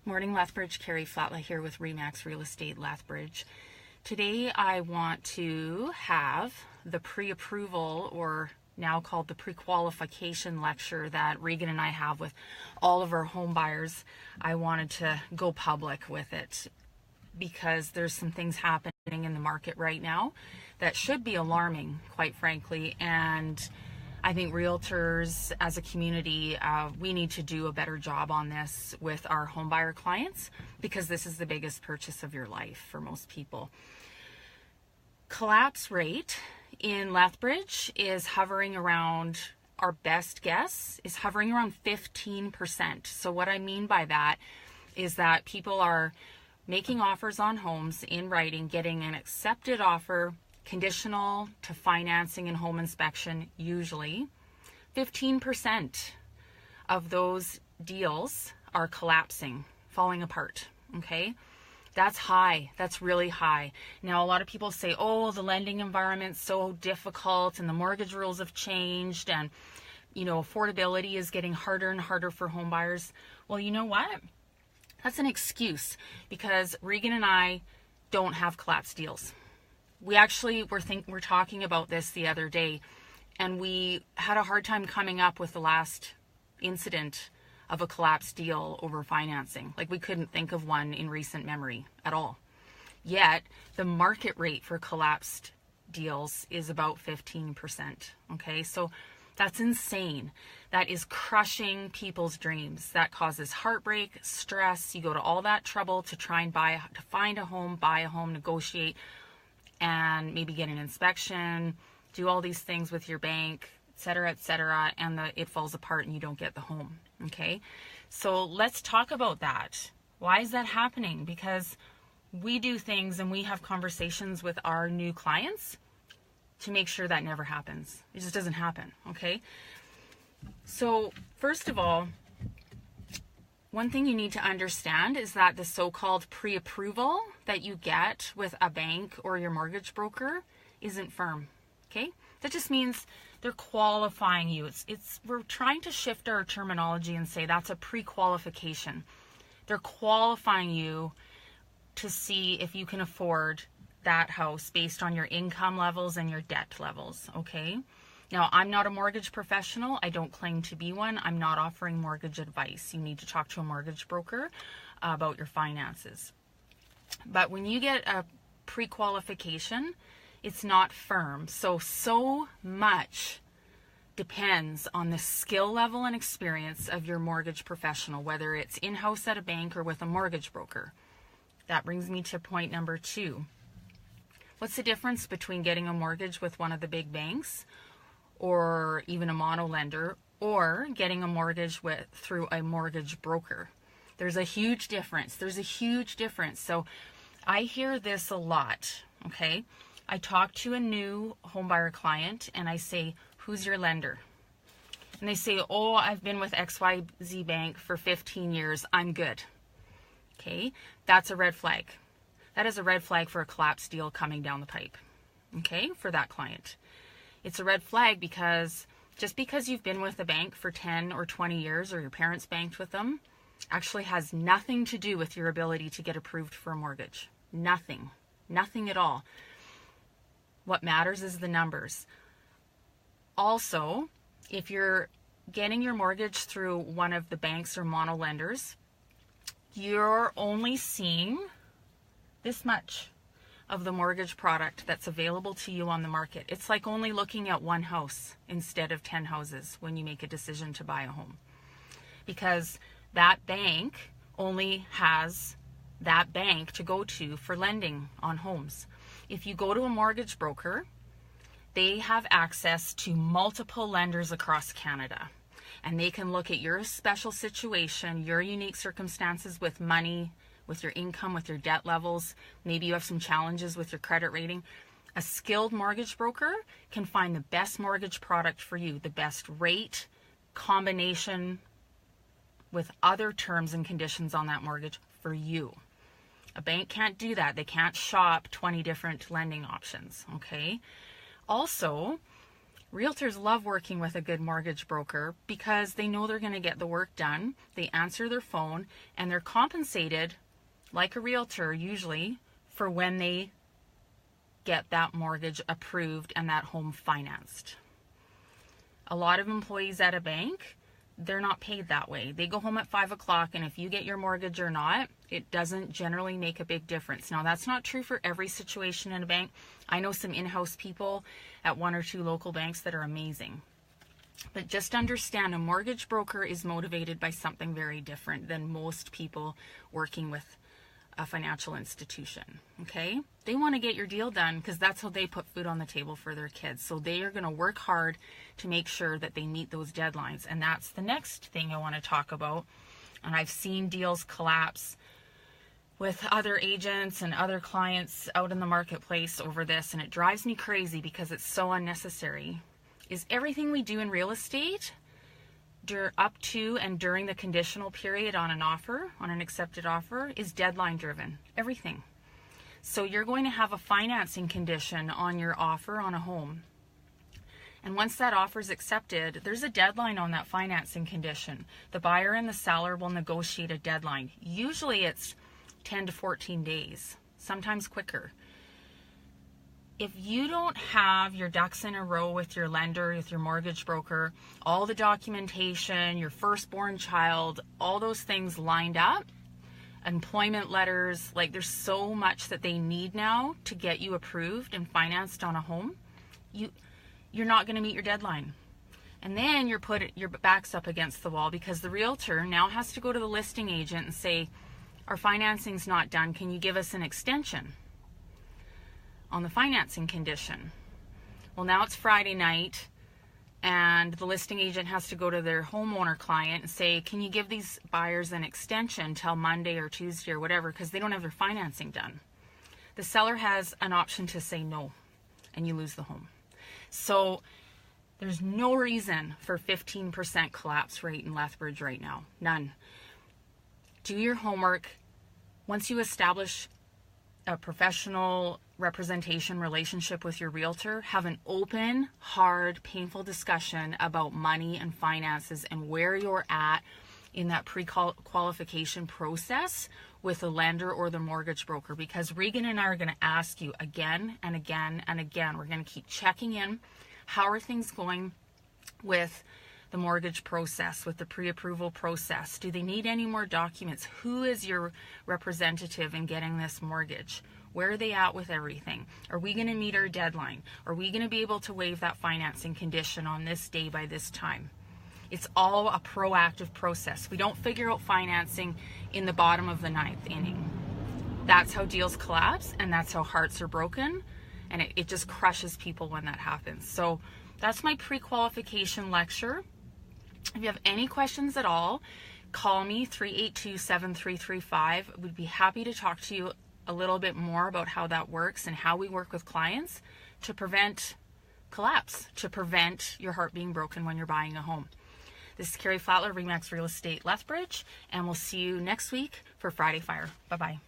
Morning, Lethbridge. Carrie Flatla here with Remax Real Estate Lethbridge. Today I want to have the pre-approval, or now called the pre-qualification lecture that Regan and I have with all of our home buyers. I wanted to go public with it because there's some things happening in the market right now that should be alarming, quite frankly, and I think realtors as a community, we need to do a better job on this with our homebuyer clients because this is the biggest purchase of your life for most people. Collapse rate in Lethbridge is hovering around, our best guess is hovering around 15%. So what I mean by that is that people are making offers on homes in writing, getting an accepted offer, conditional to financing and home inspection. Usually 15% of those deals are collapsing, falling apart. Okay, that's high. That's really high. Now a lot of people say, oh, the lending environment's so difficult and the mortgage rules have changed and affordability is getting harder and harder for home buyers. Well, you know what, that's an excuse, because Regan and I don't have collapsed deals. We actually were talking about this the other day, and we had a hard time coming up with the last incident of a collapsed deal over financing. Like, we couldn't think of one in recent memory at all. Yet the market rate for collapsed deals is about 15%. Okay, so that's insane. That is crushing people's dreams. That causes heartbreak, stress. You go to all that trouble to try and find a home, buy a home, negotiate, and maybe get an inspection, do all these things with your bank, et cetera, and it falls apart and you don't get the home. Okay, so let's talk about that. Why is that happening? Because we do things and we have conversations with our new clients to make sure that never happens. It just doesn't happen. Okay, so first of all, one thing you need to understand is that the so-called pre-approval that you get with a bank or your mortgage broker isn't firm. Okay, that just means they're qualifying you. We're trying to shift our terminology and say that's a pre-qualification. They're qualifying you to see if you can afford that house based on your income levels and your debt levels. Okay, now, I'm not a mortgage professional. I don't claim to be one. I'm not offering mortgage advice. You need to talk to a mortgage broker about your finances. But when you get a pre-qualification, it's not firm. So much depends on the skill level and experience of your mortgage professional, whether it's in-house at a bank or with a mortgage broker. That brings me to point number 2. What's the difference between getting a mortgage with one of the big banks or even a mono lender, or getting a mortgage through a mortgage broker? There's a huge difference. So I hear this a lot. Okay, I talk to a new homebuyer client and I say, who's your lender? And they say, oh, I've been with XYZ Bank for 15 years. I'm good. Okay, that's a red flag. That is a red flag for a collapsed deal coming down the pipe. Okay, for that client. It's a red flag because just because you've been with a bank for 10 or 20 years, or your parents banked with them, actually has nothing to do with your ability to get approved for a mortgage. Nothing at all. What matters is the numbers. Also, if you're getting your mortgage through one of the banks or mono lenders, you're only seeing this much of the mortgage product that's available to you on the market. It's like only looking at one house instead of 10 houses when you make a decision to buy a home, because that bank only has that bank to go to for lending on homes. If you go to a mortgage broker, they have access to multiple lenders across Canada, and they can look at your special situation, your unique circumstances with money, with your income, with your debt levels. Maybe you have some challenges with your credit rating. A skilled mortgage broker can find the best mortgage product for you, the best rate combination with other terms and conditions on that mortgage for you. A bank can't do that. They can't shop 20 different lending options. Okay. Also, Realtors love working with a good mortgage broker because they know they're going to get the work done. They answer their phone and they're compensated like a realtor usually for when they get that mortgage approved and that home financed. A lot of employees at a bank, they're not paid that way. They go home at 5 o'clock, and if you get your mortgage or not, it doesn't generally make a big difference. Now, that's not true for every situation in a bank. I know some in-house people at 1 or 2 local banks that are amazing. But just understand, a mortgage broker is motivated by something very different than most people working with a financial institution, okay? They want to get your deal done because that's how they put food on the table for their kids. So they are going to work hard to make sure that they meet those deadlines. And that's the next thing I want to talk about. And I've seen deals collapse with other agents and other clients out in the marketplace over this, and it drives me crazy because it's so unnecessary, is everything we do in real estate up to and during the conditional period on an offer, on an accepted offer, is deadline driven. Everything. So you're going to have a financing condition on your offer on a home. And once that offer is accepted, there's a deadline on that financing condition. The buyer and the seller will negotiate a deadline. Usually it's 10 to 14 days, sometimes quicker. If you don't have your ducks in a row with your lender, with your mortgage broker, all the documentation, your firstborn child, all those things lined up, employment letters, like there's so much that they need now to get you approved and financed on a home, you're not going to meet your deadline. And then your back's up against the wall because the realtor now has to go to the listing agent and say, our financing's not done, can you give us an extension on the financing condition? Well, now it's Friday night and the listing agent has to go to their homeowner client and say, can you give these buyers an extension till Monday or Tuesday or whatever, because they don't have their financing done. The seller has an option to say no, and you lose the home. So there's no reason for 15% collapse rate in Lethbridge right now. None. Do your homework. Once you establish a professional representation relationship with your realtor, have an open, hard, painful discussion about money and finances and where you're at in that pre-qualification process with the lender or the mortgage broker, because Regan and I are going to ask you again and again and again. We're going to keep checking in. How are things going with the mortgage process, with the pre-approval process? Do they need any more documents? Who is your representative in getting this mortgage? Where are they at with everything? Are we going to meet our deadline? Are we going to be able to waive that financing condition on this day by this time? It's all a proactive process. We don't figure out financing in the bottom of the 9th inning. That's how deals collapse, and that's how hearts are broken, and it just crushes people when that happens. So that's my pre-qualification lecture. If you have any questions at all, call me 382-7335. We'd be happy to talk to you a little bit more about how that works and how we work with clients to prevent collapse, to prevent your heart being broken when you're buying a home. This is Carrie Flatler, Remax Real Estate Lethbridge, and we'll see you next week for Friday Fire. Bye-bye.